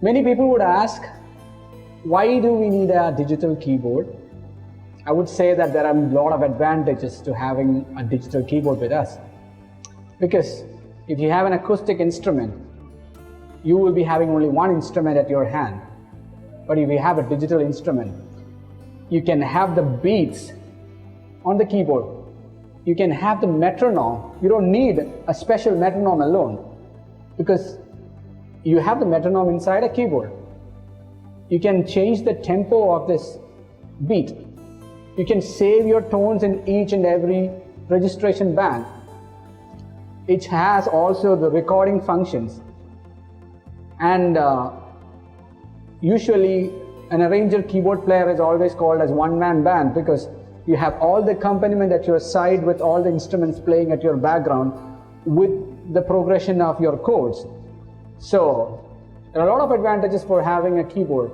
Many people would ask, why do we need a digital keyboard? I would say that there are a lot of advantages to having a digital keyboard with us. Because if you have an acoustic instrument, you will be having only one instrument at your hand. But if you have a digital instrument, you can have the beats on the keyboard. You can have the metronome. You don't need a special metronome alone, because you have the metronome inside a keyboard. You can change the tempo of this beat. You can save your tones in each and every registration band. It has also the recording functions. And usually an arranger keyboard player is always called as one-man band, because you have all the accompaniment at your side with all the instruments playing at your background with the progression of your chords. So there are a lot of advantages for having a keyboard,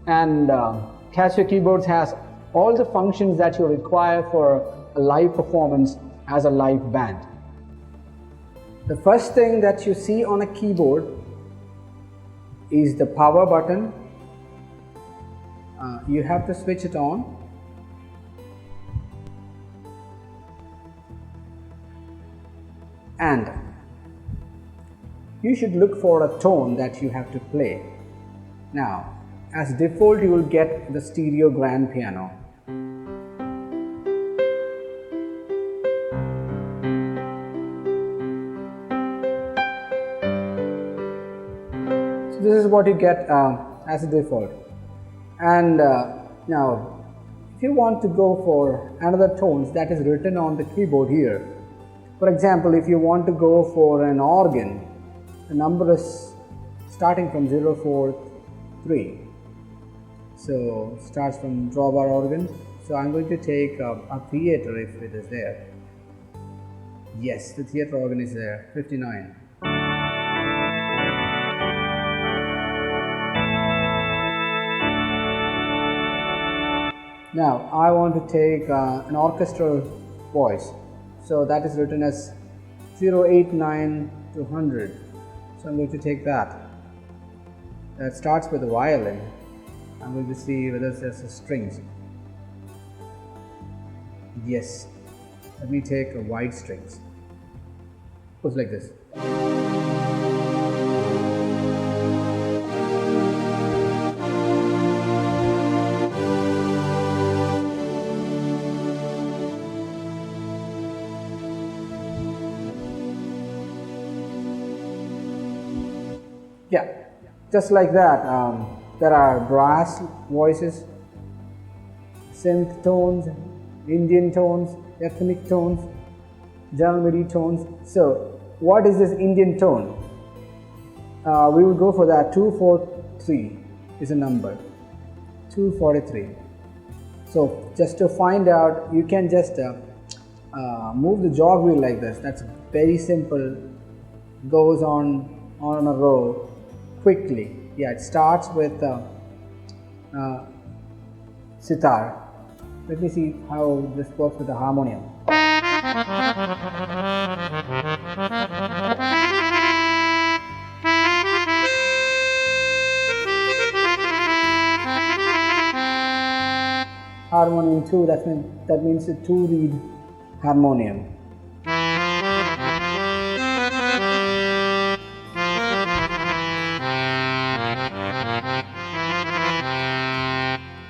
and Casio keyboards has all the functions that you require for a live performance as a live band. The first thing that you see on a keyboard is the power button. You have to switch it on. And you should look for a tone that you have to play. Now, as default, you will get the stereo grand piano. So this is what you get as a default. And now, if you want to go for another tones that is written on the keyboard here, for example, if you want to go for an organ, the number is starting from 043. So starts from drawbar organ. So I'm going to take a theater if it is there. Yes, the theater organ is there, 59. Now I want to take an orchestral voice. So that is written as 089 to 100. So I'm going to take that. That starts with a violin. I'm going to see whether there's a strings. Yes. Let me take a wide strings. Goes like this. Yeah, just like that. There are brass voices, synth tones, Indian tones, ethnic tones, general MIDI tones. So what is this Indian tone? We will go for that. 243 is a number. 243. So just to find out, you can just move the jog wheel like this. That's very simple. Goes on a row quickly. Yeah, it starts with sitar. Let me see how this works with the harmonium. Harmonium 2, that means a 2-reed harmonium.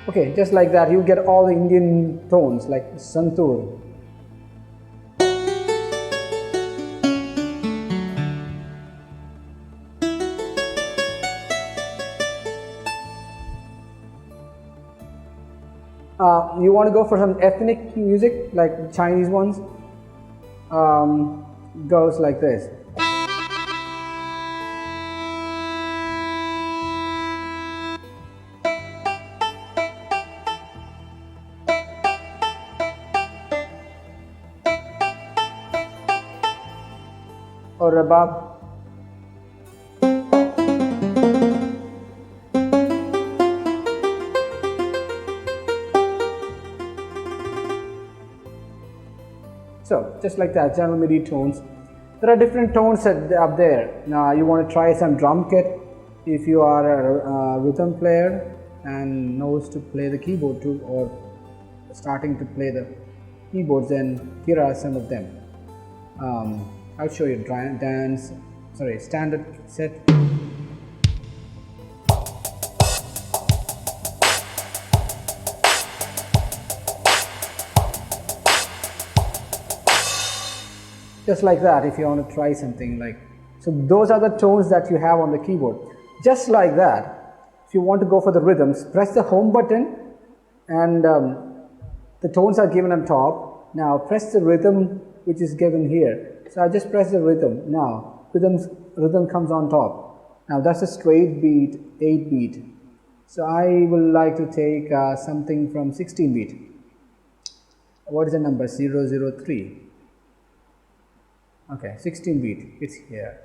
Okay, just like that, you get all the Indian tones like santoor. You want to go for some ethnic music like Chinese ones? Goes like this. Or rabab. So just like that, general MIDI tones. There are different tones up there. Now you want to try some drum kit. if you are a rhythm player and knows to play the keyboard too, or starting to play the keyboards, then here are some of them. I'll show you standard set. Just like that, if you want to try something like, so those are the tones that you have on the keyboard. Just like that, if you want to go for the rhythms, press the home button and the tones are given on top. Now press the rhythm which is given here. So I just press the rhythm. Now rhythm comes on top. Now that's a straight beat, 8 beat. So I will like to take something from 16 beat. What is the number? 003. Okay, 16 beat, it's here.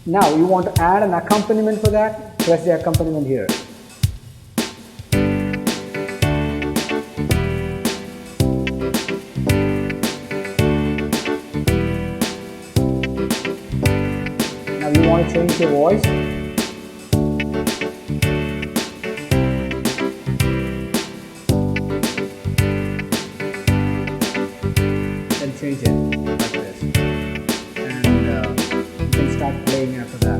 Now you want to add an accompaniment for that, press the accompaniment here. Now you want to change your voice. Change it like this, and you can start playing after that.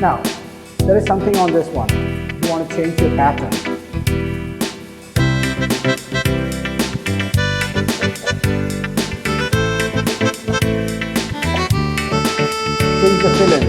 Now, there is something on this one. You want to change your pattern. Change the fill-in.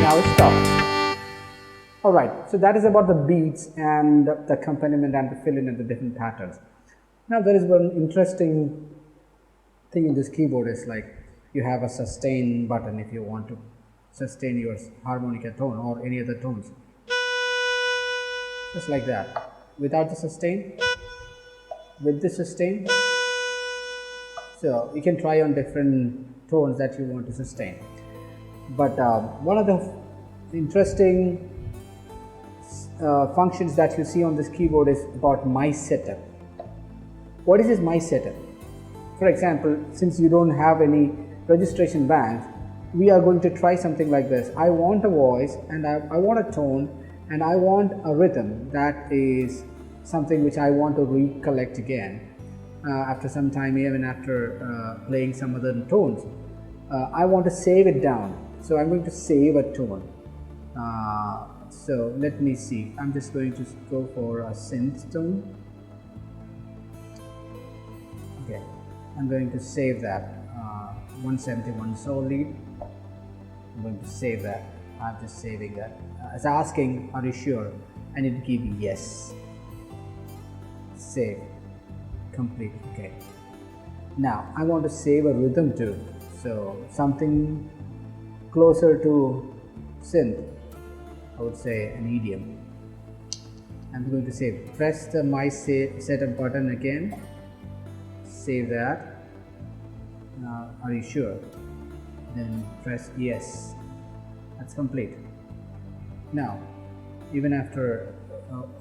Now stop. Alright, so that is about the beats and the accompaniment and the fill-in and the different patterns. Now there is one interesting thing in this keyboard is like you have a sustain button if you want to sustain your harmonica tone or any other tones. Just like that. Without the sustain, with the sustain. So you can try on different tones that you want to sustain. But one of the interesting functions that you see on this keyboard is about my setup. What is this my setup? For example, since you don't have any registration bands, we are going to try something like this. I want a voice and I want a tone and I want a rhythm that is something which I want to recollect again after some time, even after playing some other tones. I want to save it down. So I'm going to save a tone. So let me see. I'm just going to go for a synth tone. Okay, I'm going to save that. 171 sol lead. I'm going to save that. I'm just saving that. It's asking, are you sure? And it give yes. Save. Complete. Okay. Now I want to save a rhythm too. So something closer to synth, I would say an EDM. I'm going to save. Press the my setup button again. Save that. Now, are you sure? Then press yes. That's complete. Now, even after,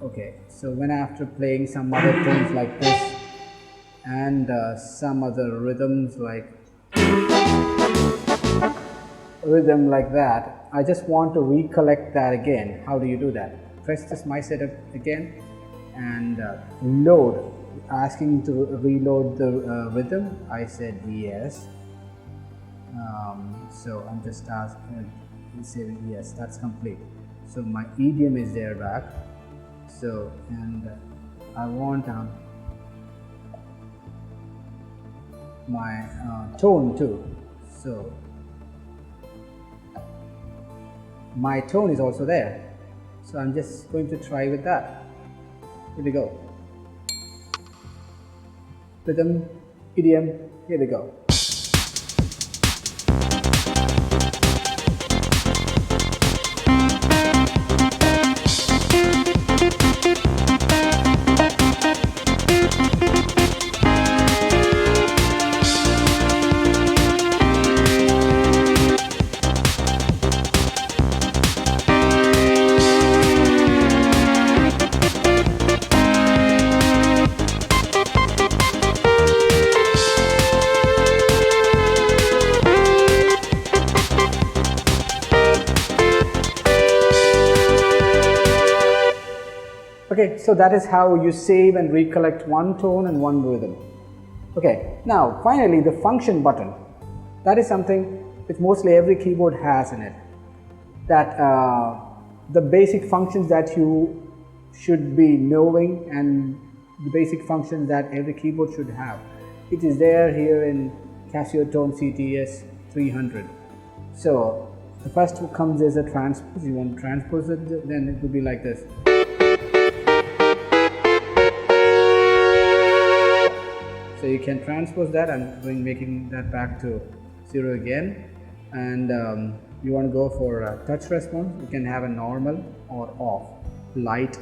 okay, so when after playing some other tones like this and some other rhythms like that, I just want to recollect that again. How do you do that? Press this my setup again and load, asking to reload the rhythm. I said yes. So I'm just saying yes, that's complete. So my EDM is there back. So and I want my tone too. So my tone is also there. So I'm just going to try with that. Here we go. Rhythm, idiom, here we go. Okay, so that is how you save and recollect one tone and one rhythm. Okay, now finally the function button. That is something which mostly every keyboard has in it. That the basic functions that you should be knowing and the basic functions that every keyboard should have. It is there here in Casiotone CTS 300. So the first one comes as a transpose. You want to transpose it, then it would be like this. So you can transpose that. I'm making that back to 0 again, and you want to go for a touch response. You can have a normal or off. Light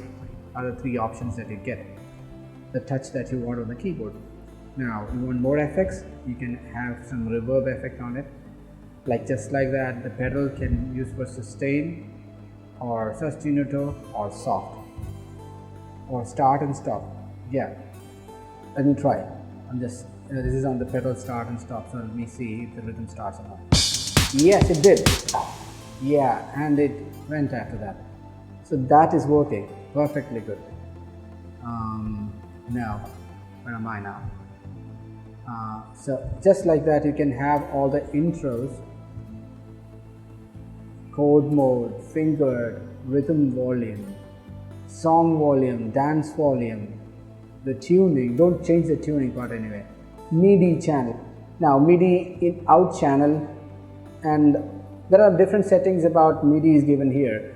are the three options that you get. The touch that you want on the keyboard. Now you want more effects, you can have some reverb effect on it, like just like that. The pedal can use for sustain or sostenido or soft or start and stop. Yeah, let me try. I'm just this is on the pedal start and stop, so let me see if the rhythm starts or not. Yes, it did. Yeah, and it went after that. So that is working perfectly good. Now, where am I now? So just like that, you can have all the intros, chord mode, fingered, rhythm volume, song volume, dance volume, the tuning. Don't change the tuning part anyway. MIDI channel. Now MIDI in out channel, and there are different settings about MIDI is given here.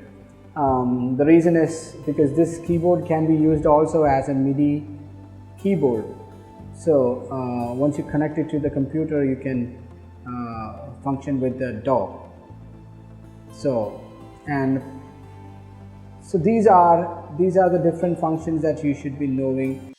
The reason is because this keyboard can be used also as a MIDI keyboard. So once you connect it to the computer, you can function with the DAW. So these are the different functions that you should be knowing